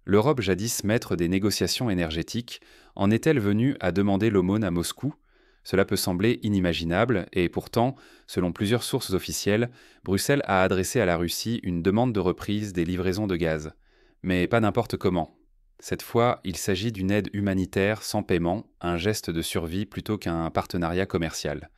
L'Europe, jadis maître des négociations énergétiques, en est-elle venue à demander l'aumône à Moscou? Cela peut sembler inimaginable, et pourtant, selon plusieurs sources officielles, Bruxelles a adressé à la Russie une demande de reprise des livraisons de gaz. Mais pas n'importe comment. Cette fois, il s'agit d'une aide humanitaire sans paiement, un geste de survie plutôt qu'un partenariat commercial.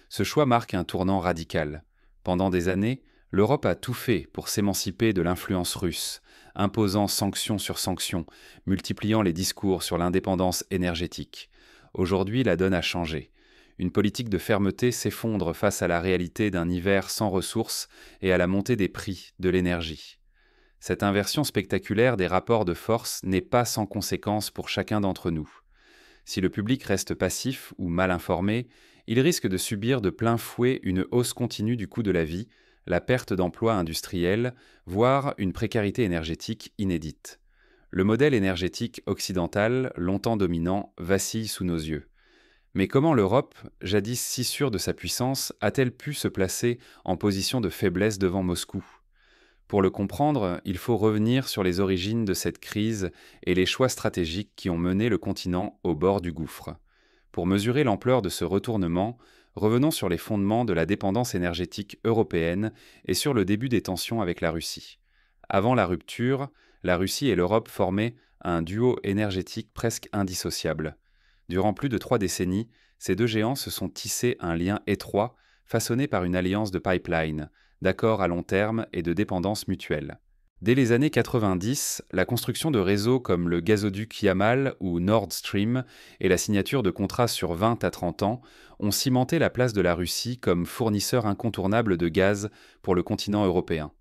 Ce choix marque un tournant radical. Pendant des années, l'Europe a tout fait pour s'émanciper de l'influence russe, imposant sanctions sur sanctions, multipliant les discours sur l'indépendance énergétique. Aujourd'hui, la donne a changé. Une politique de fermeté s'effondre face à la réalité d'un hiver sans ressources et à la montée des prix de l'énergie. Cette inversion spectaculaire des rapports de force n'est pas sans conséquences pour chacun d'entre nous. Si le public reste passif ou mal informé, il risque de subir de plein fouet une hausse continue du coût de la vie, la perte d'emplois industriels, voire une précarité énergétique inédite. Le modèle énergétique occidental, longtemps dominant, vacille sous nos yeux. Mais comment l'Europe, jadis si sûre de sa puissance, a-t-elle pu se placer en position de faiblesse devant Moscou? Pour le comprendre, il faut revenir sur les origines de cette crise et les choix stratégiques qui ont mené le continent au bord du gouffre. Pour mesurer l'ampleur de ce retournement, revenons sur les fondements de la dépendance énergétique européenne et sur le début des tensions avec la Russie. Avant la rupture, la Russie et l'Europe formaient un duo énergétique presque indissociable. Durant plus de 3 décennies, ces deux géants se sont tissés un lien étroit, façonné par une alliance de pipelines, d'accords à long terme et de dépendance mutuelle. Dès les années 90, la construction de réseaux comme le gazoduc Yamal ou Nord Stream et la signature de contrats sur 20 à 30 ans ont cimenté la place de la Russie comme fournisseur incontournable de gaz pour le continent européen.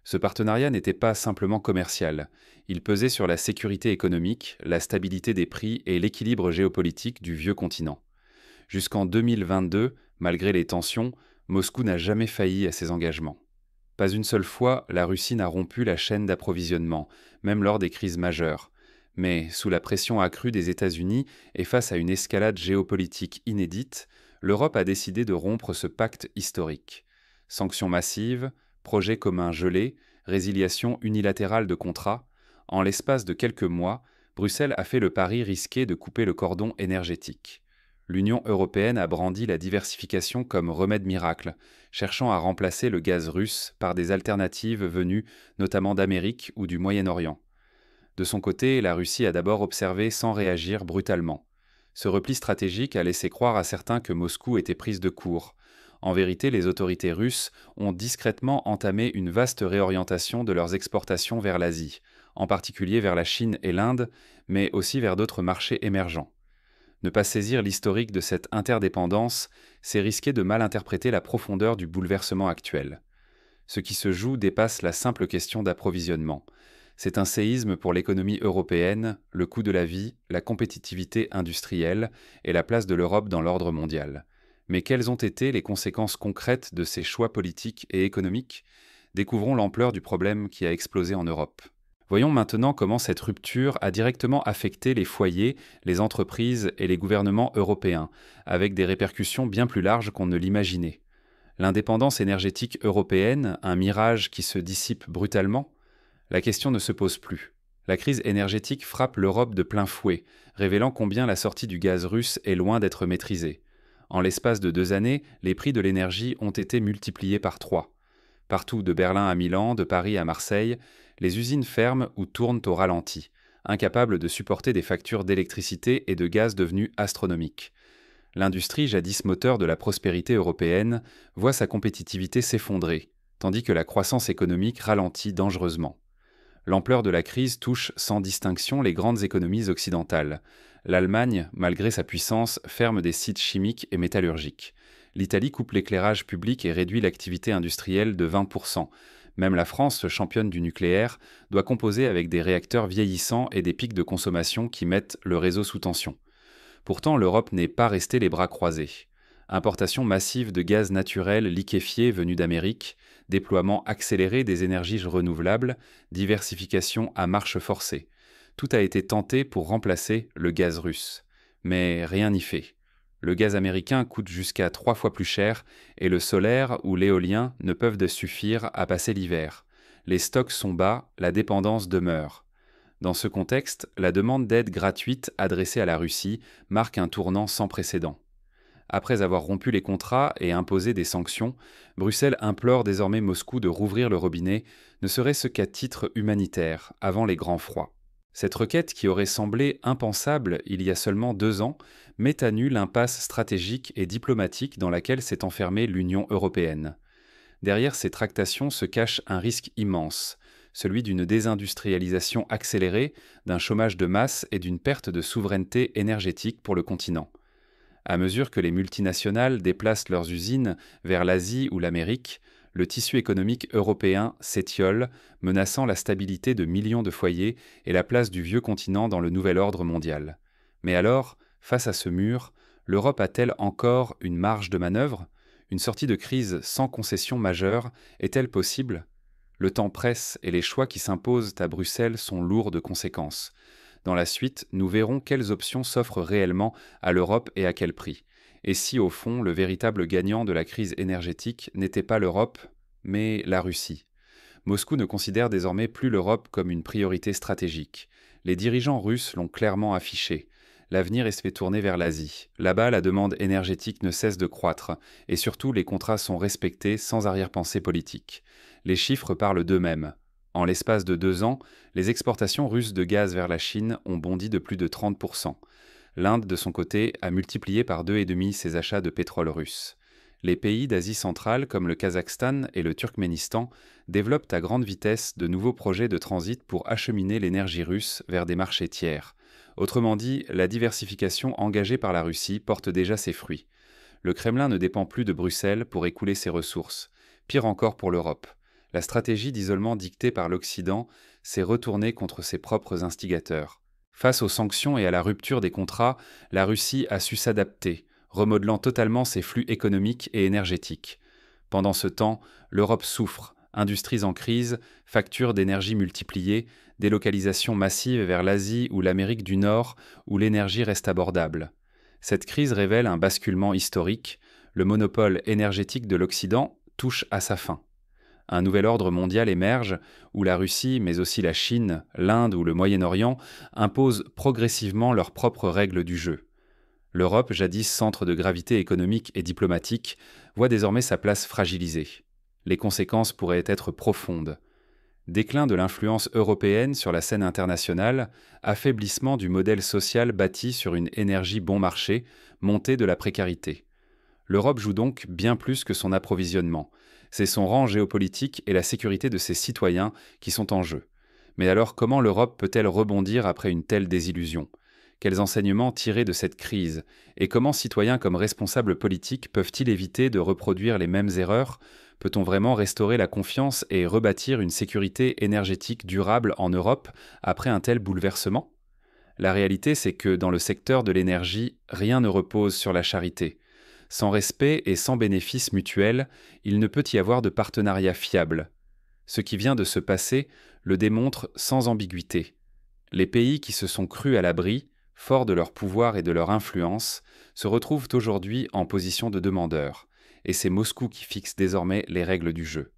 Ce partenariat n'était pas simplement commercial, il pesait sur la sécurité économique, la stabilité des prix et l'équilibre géopolitique du vieux continent. Jusqu'en 2022, malgré les tensions, Moscou n'a jamais failli à ses engagements. Pas une seule fois, la Russie n'a rompu la chaîne d'approvisionnement, même lors des crises majeures. Mais, sous la pression accrue des États-Unis et face à une escalade géopolitique inédite, l'Europe a décidé de rompre ce pacte historique. Sanctions massives, projets communs gelés, résiliation unilatérale de contrats, en l'espace de quelques mois, Bruxelles a fait le pari risqué de couper le cordon énergétique. L'Union européenne a brandi la diversification comme remède miracle, cherchant à remplacer le gaz russe par des alternatives venues notamment d'Amérique ou du Moyen-Orient. De son côté, la Russie a d'abord observé sans réagir brutalement. Ce repli stratégique a laissé croire à certains que Moscou était prise de court. En vérité, les autorités russes ont discrètement entamé une vaste réorientation de leurs exportations vers l'Asie, en particulier vers la Chine et l'Inde, mais aussi vers d'autres marchés émergents. Ne pas saisir l'historique de cette interdépendance, c'est risquer de mal interpréter la profondeur du bouleversement actuel. Ce qui se joue dépasse la simple question d'approvisionnement. C'est un séisme pour l'économie européenne, le coût de la vie, la compétitivité industrielle et la place de l'Europe dans l'ordre mondial. Mais quelles ont été les conséquences concrètes de ces choix politiques et économiques? Découvrons l'ampleur du problème qui a explosé en Europe. Voyons maintenant comment cette rupture a directement affecté les foyers, les entreprises et les gouvernements européens, avec des répercussions bien plus larges qu'on ne l'imaginait. L'indépendance énergétique européenne, un mirage qui se dissipe brutalement? La question ne se pose plus. La crise énergétique frappe l'Europe de plein fouet, révélant combien la sortie du gaz russe est loin d'être maîtrisée. En l'espace de 2 années, les prix de l'énergie ont été multipliés par 3. Partout, de Berlin à Milan, de Paris à Marseille, les usines ferment ou tournent au ralenti, incapables de supporter des factures d'électricité et de gaz devenues astronomiques. L'industrie, jadis moteur de la prospérité européenne, voit sa compétitivité s'effondrer, tandis que la croissance économique ralentit dangereusement. L'ampleur de la crise touche sans distinction les grandes économies occidentales. L'Allemagne, malgré sa puissance, ferme des sites chimiques et métallurgiques. L'Italie coupe l'éclairage public et réduit l'activité industrielle de 20%. Même la France, championne du nucléaire, doit composer avec des réacteurs vieillissants et des pics de consommation qui mettent le réseau sous tension. Pourtant, l'Europe n'est pas restée les bras croisés. Importation massive de gaz naturel liquéfié venu d'Amérique, déploiement accéléré des énergies renouvelables, diversification à marche forcée. Tout a été tenté pour remplacer le gaz russe. Mais rien n'y fait. Le gaz américain coûte jusqu'à 3 fois plus cher et le solaire ou l'éolien ne peuvent suffire à passer l'hiver. Les stocks sont bas, la dépendance demeure. Dans ce contexte, la demande d'aide gratuite adressée à la Russie marque un tournant sans précédent. Après avoir rompu les contrats et imposé des sanctions, Bruxelles implore désormais Moscou de rouvrir le robinet, ne serait-ce qu'à titre humanitaire, avant les grands froids. Cette requête, qui aurait semblé impensable il y a seulement 2 ans, met à nu l'impasse stratégique et diplomatique dans laquelle s'est enfermée l'Union européenne. Derrière ces tractations se cache un risque immense, celui d'une désindustrialisation accélérée, d'un chômage de masse et d'une perte de souveraineté énergétique pour le continent. À mesure que les multinationales déplacent leurs usines vers l'Asie ou l'Amérique, le tissu économique européen s'étiole, menaçant la stabilité de millions de foyers et la place du vieux continent dans le nouvel ordre mondial. Mais alors, face à ce mur, l'Europe a-t-elle encore une marge de manœuvre? Une sortie de crise sans concession majeure est-elle possible? Le temps presse et les choix qui s'imposent à Bruxelles sont lourds de conséquences. Dans la suite, nous verrons quelles options s'offrent réellement à l'Europe et à quel prix. Et si, au fond, le véritable gagnant de la crise énergétique n'était pas l'Europe, mais la Russie. Moscou ne considère désormais plus l'Europe comme une priorité stratégique. Les dirigeants russes l'ont clairement affiché. L'avenir est fait tourner vers l'Asie. Là-bas, la demande énergétique ne cesse de croître, et surtout les contrats sont respectés sans arrière-pensée politique. Les chiffres parlent d'eux-mêmes. En l'espace de 2 ans, les exportations russes de gaz vers la Chine ont bondi de plus de 30%. L'Inde, de son côté, a multiplié par 2,5 ses achats de pétrole russe. Les pays d'Asie centrale, comme le Kazakhstan et le Turkménistan, développent à grande vitesse de nouveaux projets de transit pour acheminer l'énergie russe vers des marchés tiers. Autrement dit, la diversification engagée par la Russie porte déjà ses fruits. Le Kremlin ne dépend plus de Bruxelles pour écouler ses ressources. Pire encore pour l'Europe. La stratégie d'isolement dictée par l'Occident s'est retournée contre ses propres instigateurs. Face aux sanctions et à la rupture des contrats, la Russie a su s'adapter, remodelant totalement ses flux économiques et énergétiques. Pendant ce temps, l'Europe souffre, industries en crise, factures d'énergie multipliées, délocalisations massives vers l'Asie ou l'Amérique du Nord où l'énergie reste abordable. Cette crise révèle un basculement historique. Le monopole énergétique de l'Occident touche à sa fin. Un nouvel ordre mondial émerge où la Russie, mais aussi la Chine, l'Inde ou le Moyen-Orient imposent progressivement leurs propres règles du jeu. L'Europe, jadis centre de gravité économique et diplomatique, voit désormais sa place fragilisée. Les conséquences pourraient être profondes. Déclin de l'influence européenne sur la scène internationale, affaiblissement du modèle social bâti sur une énergie bon marché, montée de la précarité. L'Europe joue donc bien plus que son approvisionnement. C'est son rang géopolitique et la sécurité de ses citoyens qui sont en jeu. Mais alors comment l'Europe peut-elle rebondir après une telle désillusion? Quels enseignements tirer de cette crise? Et comment citoyens comme responsables politiques peuvent-ils éviter de reproduire les mêmes erreurs? Peut-on vraiment restaurer la confiance et rebâtir une sécurité énergétique durable en Europe après un tel bouleversement? La réalité, c'est que dans le secteur de l'énergie, rien ne repose sur la charité. Sans respect et sans bénéfice mutuel, il ne peut y avoir de partenariat fiable. Ce qui vient de se passer le démontre sans ambiguïté. Les pays qui se sont crus à l'abri, forts de leur pouvoir et de leur influence, se retrouvent aujourd'hui en position de demandeurs, et c'est Moscou qui fixe désormais les règles du jeu.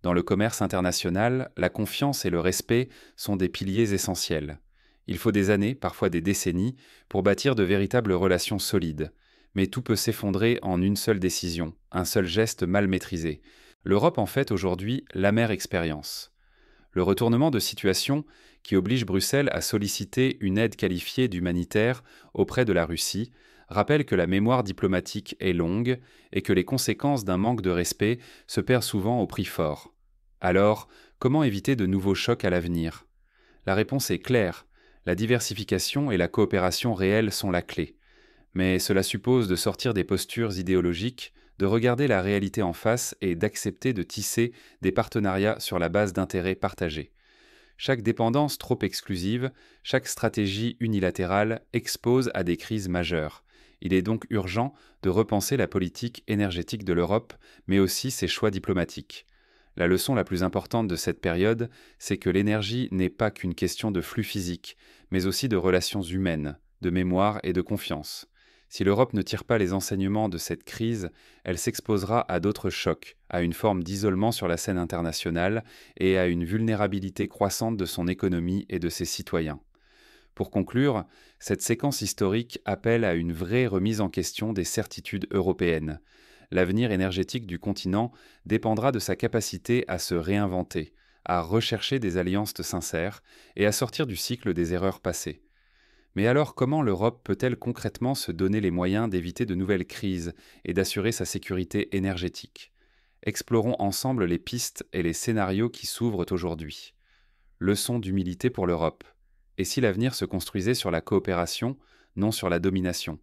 Dans le commerce international, la confiance et le respect sont des piliers essentiels. Il faut des années, parfois des décennies, pour bâtir de véritables relations solides. Mais tout peut s'effondrer en une seule décision, un seul geste mal maîtrisé. L'Europe en fait aujourd'hui l'amère expérience. Le retournement de situation qui oblige Bruxelles à solliciter une aide qualifiée d'humanitaire auprès de la Russie rappelle que la mémoire diplomatique est longue et que les conséquences d'un manque de respect se perdent souvent au prix fort. Alors, comment éviter de nouveaux chocs à l'avenir? La réponse est claire, la diversification et la coopération réelle sont la clé. Mais cela suppose de sortir des postures idéologiques, de regarder la réalité en face et d'accepter de tisser des partenariats sur la base d'intérêts partagés. Chaque dépendance trop exclusive, chaque stratégie unilatérale expose à des crises majeures. Il est donc urgent de repenser la politique énergétique de l'Europe, mais aussi ses choix diplomatiques. La leçon la plus importante de cette période, c'est que l'énergie n'est pas qu'une question de flux physique, mais aussi de relations humaines, de mémoire et de confiance. Si l'Europe ne tire pas les enseignements de cette crise, elle s'exposera à d'autres chocs, à une forme d'isolement sur la scène internationale et à une vulnérabilité croissante de son économie et de ses citoyens. Pour conclure, cette séquence historique appelle à une vraie remise en question des certitudes européennes. L'avenir énergétique du continent dépendra de sa capacité à se réinventer, à rechercher des alliances sincères et à sortir du cycle des erreurs passées. Mais alors comment l'Europe peut-elle concrètement se donner les moyens d'éviter de nouvelles crises et d'assurer sa sécurité énergétique? Explorons ensemble les pistes et les scénarios qui s'ouvrent aujourd'hui. Leçon d'humilité pour l'Europe. Et si l'avenir se construisait sur la coopération, non sur la domination?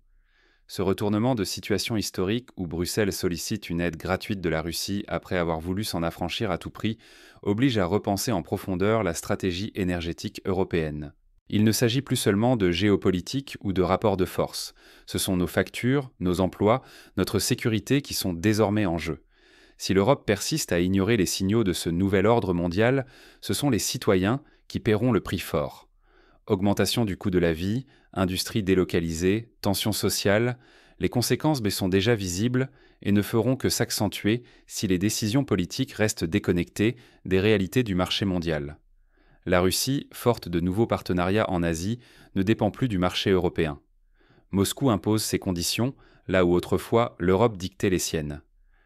Ce retournement de situation historique où Bruxelles sollicite une aide gratuite de la Russie après avoir voulu s'en affranchir à tout prix oblige à repenser en profondeur la stratégie énergétique européenne. Il ne s'agit plus seulement de géopolitique ou de rapport de force. Ce sont nos factures, nos emplois, notre sécurité qui sont désormais en jeu. Si l'Europe persiste à ignorer les signaux de ce nouvel ordre mondial, ce sont les citoyens qui paieront le prix fort. Augmentation du coût de la vie, industrie délocalisée, tensions sociales, les conséquences sont déjà visibles et ne feront que s'accentuer si les décisions politiques restent déconnectées des réalités du marché mondial. La Russie, forte de nouveaux partenariats en Asie, ne dépend plus du marché européen. Moscou impose ses conditions, là où autrefois l'Europe dictait les siennes.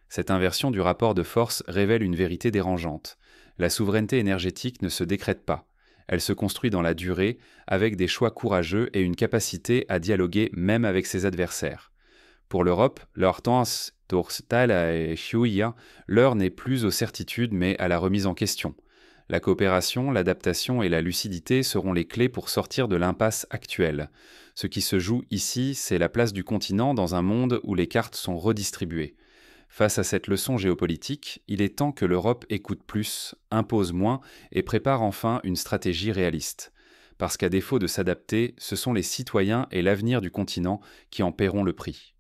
Cette inversion du rapport de force révèle une vérité dérangeante. La souveraineté énergétique ne se décrète pas. Elle se construit dans la durée, avec des choix courageux et une capacité à dialoguer même avec ses adversaires. Pour l'Europe, l'heure n'est plus aux certitudes mais à la remise en question. La coopération, l'adaptation et la lucidité seront les clés pour sortir de l'impasse actuelle. Ce qui se joue ici, c'est la place du continent dans un monde où les cartes sont redistribuées. Face à cette leçon géopolitique, il est temps que l'Europe écoute plus, impose moins et prépare enfin une stratégie réaliste. Parce qu'à défaut de s'adapter, ce sont les citoyens et l'avenir du continent qui en paieront le prix.